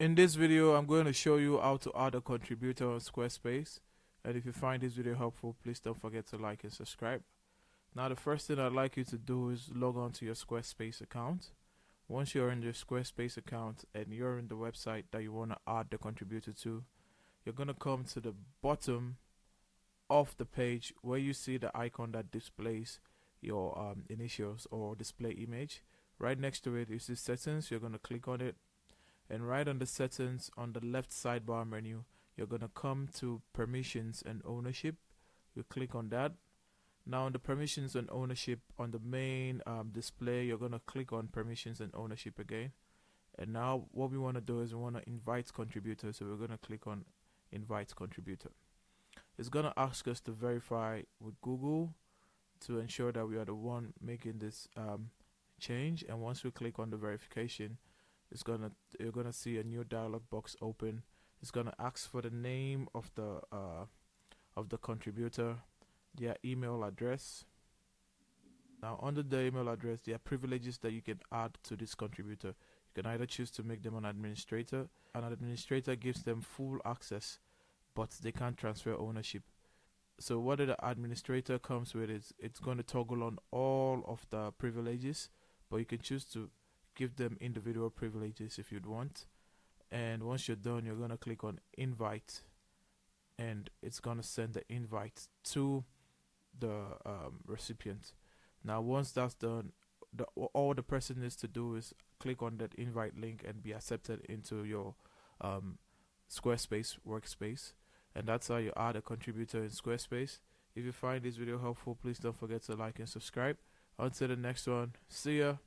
In this video, I'm going to show you how to add a contributor on Squarespace. And if you find this video helpful, please don't forget to like and subscribe. Now, the first thing I'd like you to do is log on to your Squarespace account. Once you're in your Squarespace account and you're in the website that you want to add the contributor to, you're going to come to the bottom of the page where you see the icon that displays your initials or display image. Right next to it is the settings. You're going to click on it, and right on the settings on the left sidebar menu, you're going to come to permissions and ownership. You click on that. Now on the permissions and ownership on the main display, you're going to click on permissions and ownership again. And now what we want to do is we want to invite contributors, so we're going to click on invite contributor. It's going to ask us to verify with Google to ensure that we are the one making this change. And once we click on the verification, you're gonna see a new dialog box open. It's gonna ask for the name of the contributor, their email address. Now under the email address, there are privileges that you can add to this contributor. You can either choose to make them an administrator. An administrator gives them full access, but they can't transfer ownership. So what the administrator comes with is it's going to toggle on all of the privileges, but you can choose to give them individual privileges if you'd want. And once you're done, you're going to click on invite, and it's going to send the invite to the recipient. Now once that's done, all the person needs to do is click on that invite link and be accepted into your Squarespace workspace. And that's how you add a contributor in Squarespace. If you find this video helpful, please don't forget to like and subscribe. Until the next one, see ya.